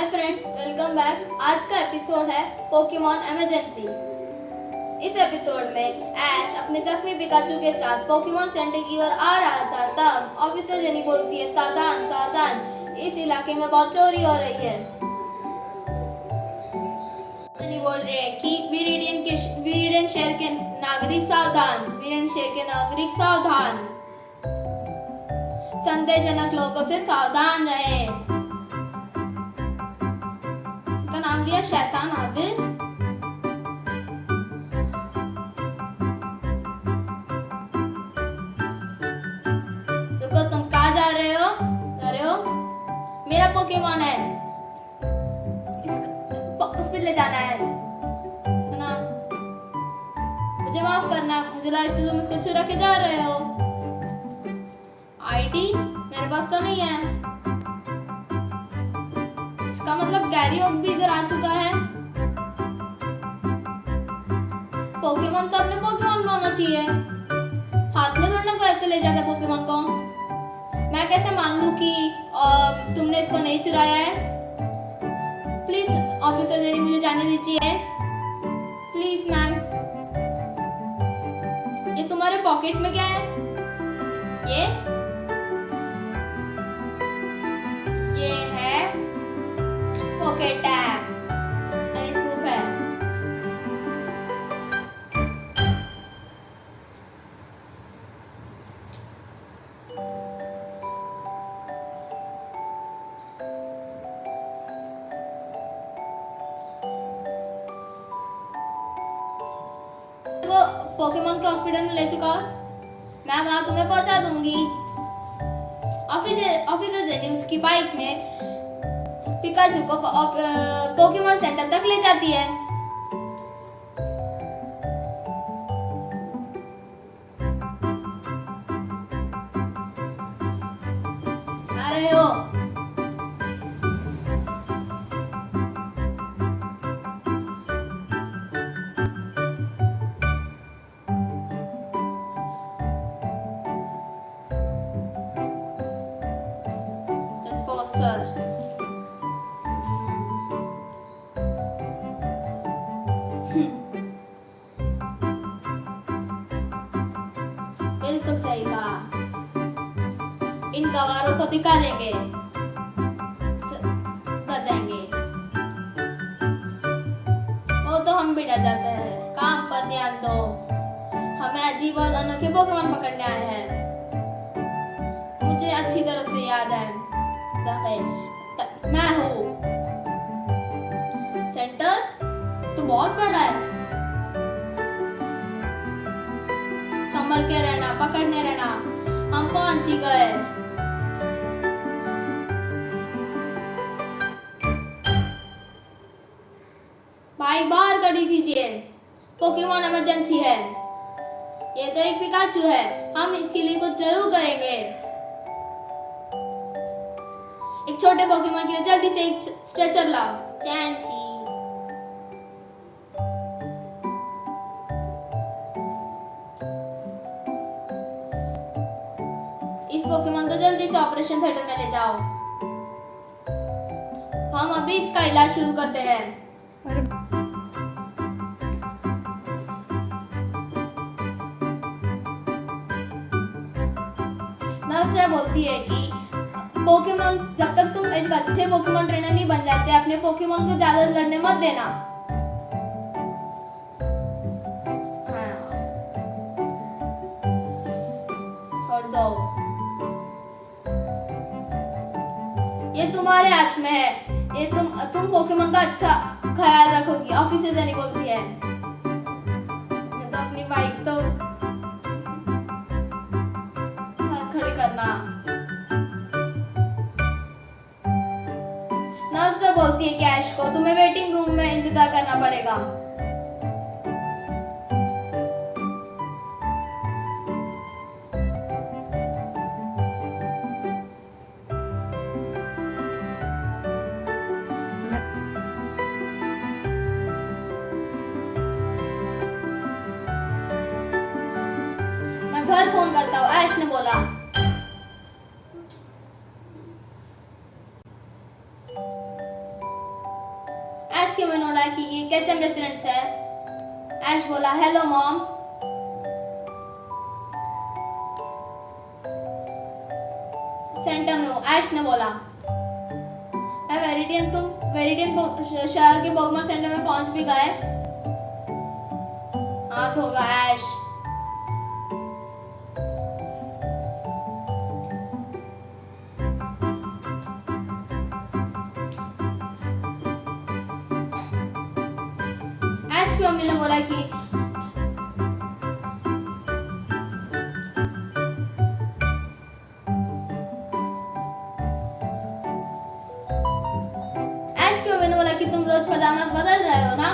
Hi friends, welcome back. आज का episode है पोकेमॉन इमरजेंसी। इस एपिसोड में ऐश अपने जख्मी पिकाचू के साथ पोकेमॉन सेंटर की ओर आ रहा था, तब ऑफिसर जेनी बोलती है, सावधान सावधान, इस इलाके में बहुत चोरी हो रही है। जेनी बोल रहे हैं कि विरिडियन शहर के नागरिक सावधान, विरिडियन शहर के नागरिक सावधान, संदेहजनक लोगों से सावधान रहें। नाम लिया शैतान हाजिर। रुको, तुम कहाँ जा रहे हो? मेरा पोकेमॉन है, हॉस्पिटल ले जाना है ना? मुझे माफ करना, मुझे लगा तुम इसको चुरा के जा रहे हो। आईडी मेरे पास तो नहीं है। इसका मतलब गैरी ओक भी इधर आ चुका है। पोकेमॉन तो अपने पोकेमॉन होना चाहिए, हाथ में थोड़ा कोई ऐसे ले जाता है पोकेमॉन को। मैं कैसे मान लूं कि तुमने इसको नहीं चुराया है? प्लीज ऑफिसर जी, मुझे जाने दीजिए प्लीज। मैम, ये तुम्हारे पॉकेट में क्या है? ये है पॉकेट टैग, प्रूफ है। पोकेमॉन के हॉस्पिटल में ले चुका, मैं वहां तुम्हें पहुंचा दूंगी। ऑफिसर जेनी उसकी बाइक में पिकाचू को पोकेमॉन सेंटर तक ले जाती है। आ रहे हो? बिल्कुल सही कहा, इन गवारों को दिखा देंगे, डर जाएंगे। वो तो हम भी डर जाते हैं। काम पर ध्यान दो, हमें अजीब और अनोखे पोकेमॉन पकड़ने आए हैं। मुझे अच्छी तरह से याद है, मैं हूँ सेंटर तो बहुत बड़ा है, संभल के रहना, पकड़ने रहना। हम पहुंच ही गए। भाई बाहर गाड़ी कीजिए, पोकेमॉन इमरजेंसी है। ये तो एक पिकाचू है, हम इसके लिए कुछ जरूर करेंगे। एक छोटे पोकेमॉन के लिए जल्दी से एक स्ट्रेचर लाओ। चैंची, इस पोकेमॉन को जल्दी से ऑपरेशन थिएटर में ले जाओ। हम अभी इसका इलाज शुरू करते हैं। नर्स बोलती है कि पोकेमॉन, जब तक तुम एक अच्छे पोकेमॉन ट्रेनर नहीं बन जाते, अपने पोकेमॉन को ज्यादा लड़ने मत देना। छोड़ दो, ये तुम्हारे हाथ में है। ये तुम पोकेमॉन का अच्छा ख्याल रखोगी, ऑफिसर जेनी बोलती है। तो अपनी बाइक तो खड़ी करना। नर्स बोलती है कि ऐश को तुम्हें वेटिंग रूम में इंतजार करना पड़ेगा। मैं घर फोन करता हूँ, ऐश ने बोला। ऐश के मैंने बोला कि ये केचम रेस्टोरेंट से है। ऐश बोला हेलो मॉम। सेंटर में हो। ऐश ने बोला मैं वेरिडियन, तुम वेरिडियन शहर के पोकेमॉन सेंटर में पहुंच भी गए? हाँ होगा ऐश। ऐश की मम्मी ने बोला कि तुम रोज पजामा बदल रहे हो ना?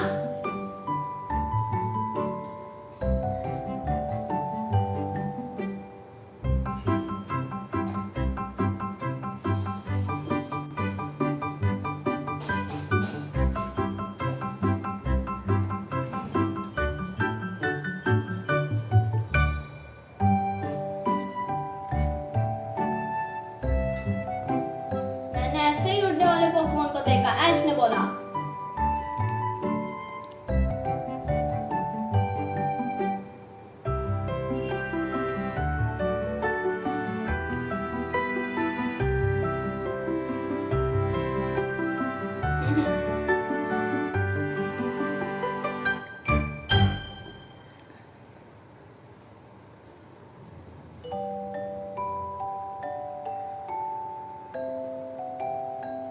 मैंने ऐसे ही उड़ने वाले पोकेमॉन को देखा, ऐश ने बोला।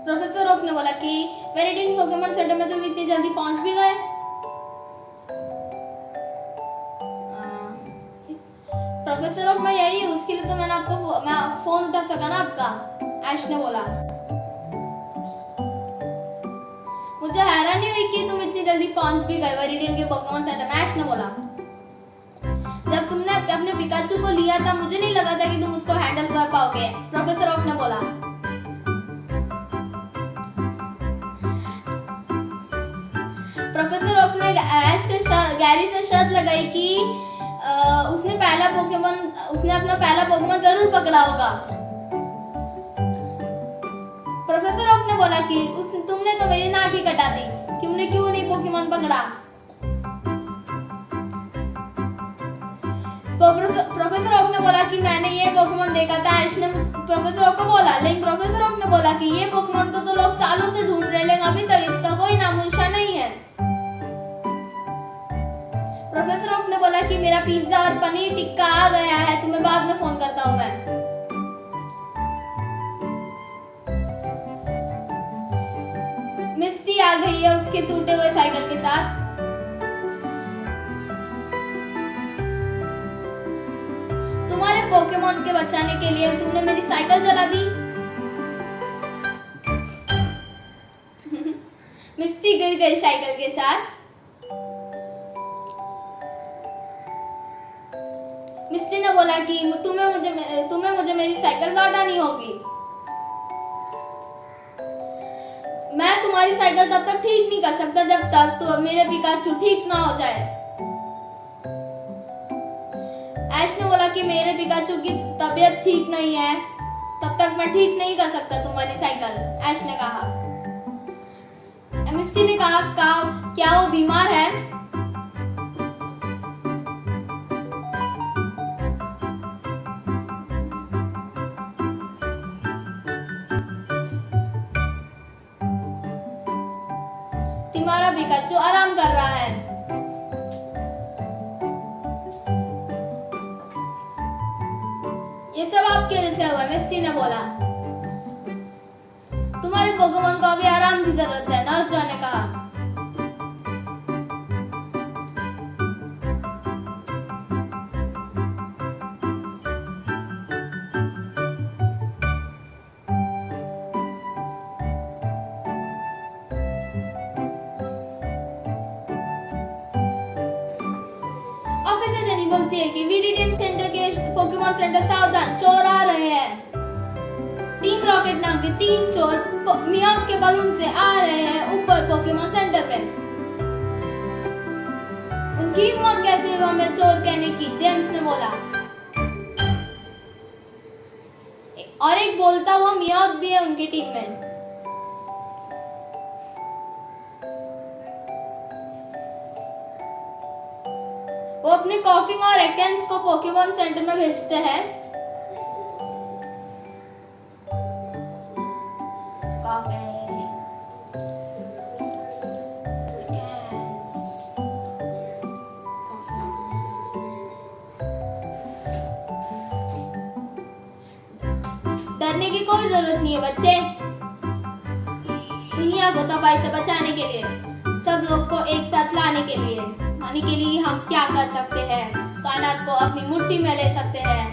प्रोफेसर ओक ने बोला कि वेरिडियन पोकेमॉन सेंटर में तुम इतनी जल्दी पहुंच भी गए? प्रोफेसर ओक मैं यही हूँ, उसके लिए तो मैंने आपको मैं फोन उठा सका ना आपका, ऐश ने बोला। मुझे हैरानी हुई कि तुम इतनी जल्दी पहुंच भी गए वेरिडियन के पोकेमॉन सेंटर में, ऐश ने बोला। जब तुमने अपने पिकाचू को लिया था मुझे नहीं लगा था कि तुम उसको हैंडल कर पाओगे, प्रोफेसर ओक ने बोला। प्रोफेसर ओक ने गैरी से शर्त लगाई कि उसने अपना पहला पोकेमॉन जरूर पकड़ा होगा। प्रोफेसर ओक ने बोला कि तुमने तो मेरी नाक ही कटा दी, तुमने क्यों नहीं पोकेमॉन पकड़ा? प्रोफेसर ओक ने बोला कि मैंने ये पोकेमॉन देखा था, ऐश ने प्रोफेसर ओक को बोला। लेकिन प्रोफेसर ओक ने बोला कि ये पोकेमॉन को तो लोग सालों से ढूंढ रहे, लेकिन अभी तक इसका कोई नामोनिशान नहीं है। प्रोफेसर ओक ने बोला कि मेरा पिज्जा और पनीर टिक्का आ गया है, तुम्हें बाद में फोन करता हूँ मैं। मिस्टी आ गई है उसके टूटे हुए साइकिल के साथ। तुम्हारे पोकेमॉन के बचाने के लिए तुमने मेरी साइकिल जला दी। मिस्टी गिर गई साइकिल के साथ। मिस्टी ने बोला कि तुम्हें मुझे मेरी साइकिल लौटानी होगी। मैं तुम्हारी साइकिल तब तक ठीक नहीं कर सकता जब तक तो मेरे पिकाचू ठीक ना हो जाए। ऐश ने बोला कि मेरे पिकाचू की तबीयत ठीक नहीं है, तब तक मैं ठीक नहीं कर सकता तुम्हारी साइकिल, ऐश ने कहा। मिस्टी ने कहा क्या वो बीमार है? तुम्हारा पिकाचू आराम कर रहा है। ये सब आपके वजह से हुआ, मिस्टी ने बोला। तुम्हारे पोकेमॉन को अभी आराम की जरूरत है, नर्स जॉय ने कहा। ऑफिसर जेनी बोलती है कि विरिडियन सेंटर के पोकेमॉन सेंटर सावधान, चोर आ रहे हैं। टीम रॉकेट नाम के 3 चोर मियाओ के बलून से आ रहे हैं ऊपर पोकेमॉन सेंटर में। उनकी हिम्मत कैसे हुई हमें चोर कहने की, जेम्स ने बोला। और एक बोलता हुआ मियाओ भी है उनकी टीम में। वो अपने कॉफिंग और एकन्स को पोकेमॉन सेंटर में भेजते हैं। डरने की कोई जरूरत नहीं है बच्चे। दुनिया को तबाही से बचाने के लिए, सब लोग को एक साथ लाने के लिए हम क्या कर सकते हैं? कायनात को अपनी मुट्ठी में ले सकते हैं।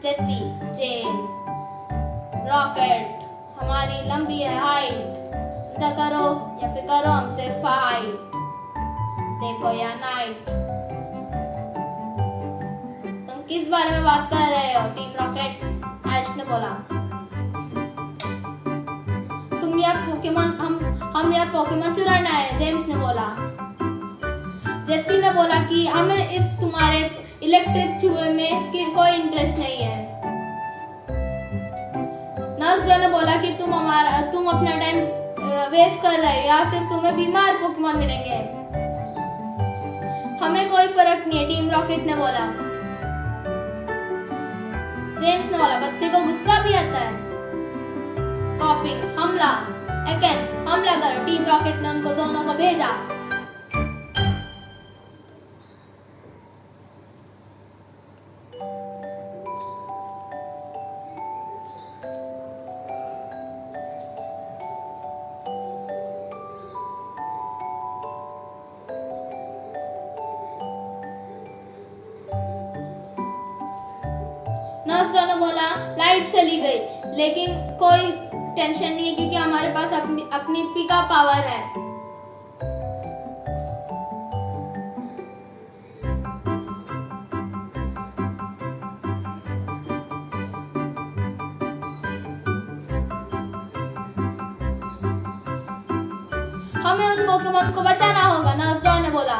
जेसी, जेम्स, रॉकेट, हमारी लंबी है हाइट, इधर करो या फिर करो हमसे फाइट, देखो या नाइट। तुम किस बारे में बात कर रहे हो टीम रॉकेट? ऐश ने बोला। हम यह पोकेमॉन चुराना है, जेम्स ने बोला। जेसी ने बोला कि हमें इस तुम्हारे इलेक्ट्रिक चूहे में कोई इंटरेस्ट नहीं है। नर्स जो ने बोला कि तुम अपना टाइम वेस्ट कर रहे हो या फिर तुम्हें बीमार पोकेमॉन मिलेंगे। हमें कोई फर्क नहीं है, टीम रॉकेट ने बोला। जेम्स ने बोला बच्चे को गुस्सा भी आता है। कॉफिंग, हमला, एकन्स, हमला करो। टीम रॉकेट ने उनको दोनों को भेजा। नर्स ने बोला लाइट चली गई, लेकिन कोई टेंशन नहीं है क्योंकि हमारे पास अपनी पिका पावर है। हमें उन पोकेमॉन को बचाना होगा, नर्स ने बोला।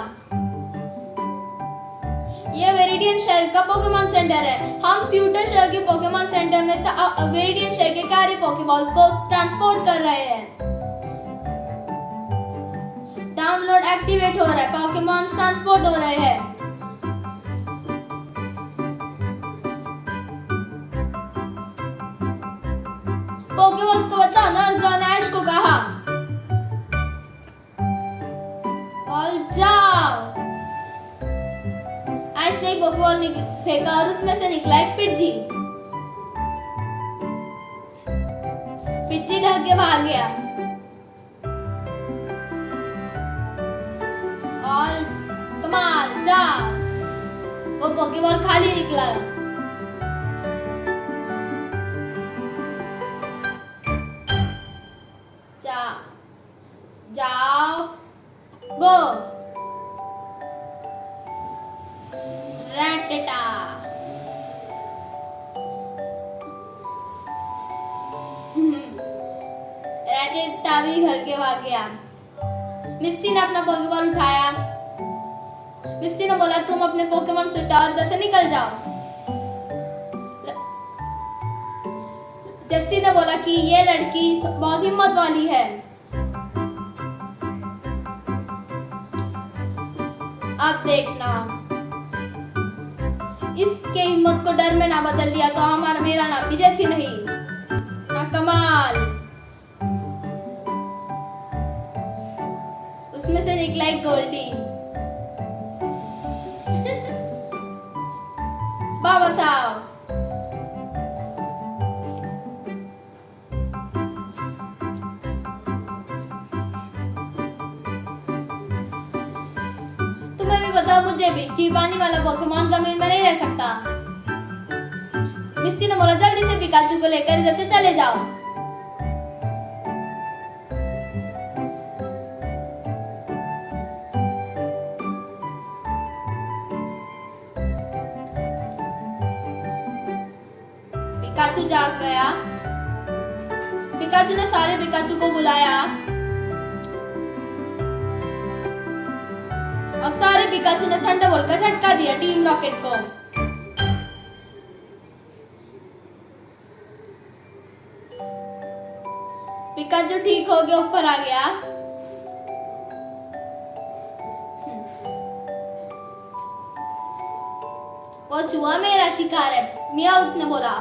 ये वेरिडियन शहर का पोकेमॉन सेंटर है। हम प्यूटर शहर के पोकेमॉन सेंटर में से वेरिडियन शहर के सारे पोकेबॉल्स को ट्रांसपोर्ट कर रहे हैं। डाउनलोड एक्टिवेट हो रहा है, पोकेमॉन ट्रांसपोर्ट हो रहे हैं। पोकेमॉन्स को बचाओ, नर्स ने ऐश को कहा। और जाओ। ऐश ने एक पोकेबॉल फेंका और उसमें से निकला एक पिटजी। पिटजी ढक के भाग गया। और कमाल, जाओ। वो पोकेबॉल खाली निकला। जाओ गो। रैटेटा। रैटेटा भी घर के भाग गया। मिस्टी ने अपना पोकेबॉल उठाया। मिस्टी ने बोला तुम अपने पोकेमॉन से इधर से निकल जाओ। जेसी ने बोला कि ये लड़की बहुत हिम्मत वाली है। अब देखना, इसके हिम्मत को डर में ना बदल दिया तो मेरा नाम भी जेसी नहीं। कमाल। उसमें से निकला एक गोल्डी। बाबा साहब। तुम्हें भी पता, मुझे भी, कि पानी वाला पोकेमॉन जमीन में नहीं रह सकता। मिस्टी ने बोला जल्दी से पिकाचू को लेकर इधर से चले जाओ। पिकाचू जाग गया। पिकाचू ने सारे पिकाचू को बुलाया और सारे पिकाचू ने थंडरबोल्ट का झटका दिया टीम रॉकेट को। पिकाचू ठीक हो गया, ऊपर आ गया। वो चूहा मेरा शिकार है, मियाऊ ने बोला।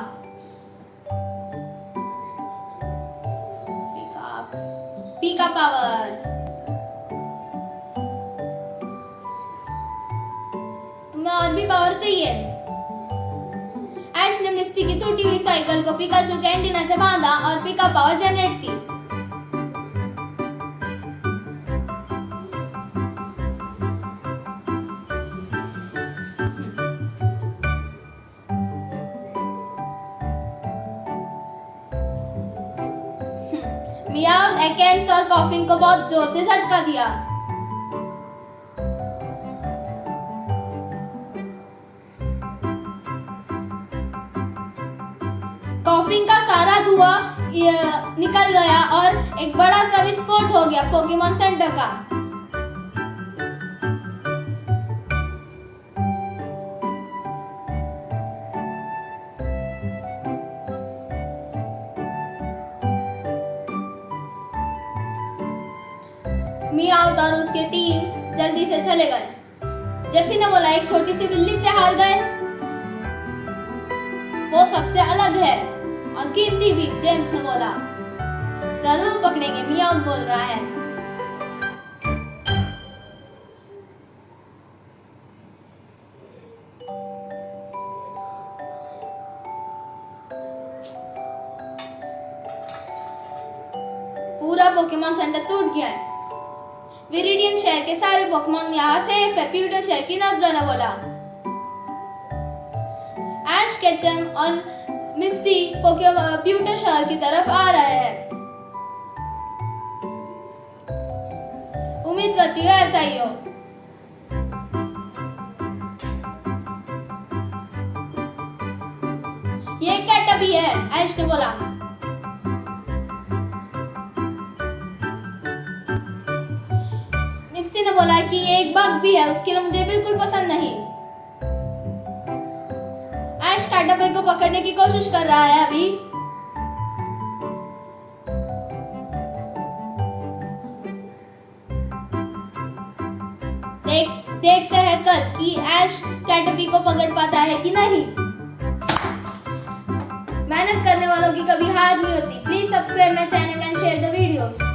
पीका पावर। तुम्हें और भी पावर चाहिए? ऐश ने मिस्टी की टूटी हुई साइकिल को पिकाचू के एंटीना से बांधा और पीका पावर जनरेट की। मियाऊ एकेंस और कॉफिंग को बहुत जोर से झटका दिया। कॉफिंग का सारा धुआं निकल गया और एक बड़ा सा विस्फोट हो गया पोकेमॉन सेंटर का। मियाऊ और उसकी टीम जल्दी से चले गए। जेसी ने बोला, एक छोटी सी बिल्ली से हार गए, वो सबसे अलग है और कीमती भी। जेम्स ने बोला, जरूर पकड़ेंगे, मियाऊ बोल रहा है। पूरा पोकेमॉन सेंटर टूट गया है। विरिडियन शहर के सारे पोकेमॉन यहाँ सेफ है, प्यूटो शहर की नजर ने बोला। ऐश, केचम और मिस्टी प्यूटो शहर की तरफ आ रहे हैं। उम्मीद करती हूँ ऐसा ही हो। ये कैटरपी है, ऐश ने बोला। मिस्टी ने बोला कि ये एक बग भी है, उसकी मुझे बिल्कुल पसंद नहीं। ऐश कैटरपी को पकड़ने की कोशिश कर रहा है अभी। देखते हैं कल कि ऐश कैटरपी को पकड़ पाता है कि नहीं। मेहनत करने वालों की कभी हार नहीं होती। Please subscribe my channel and share the videos.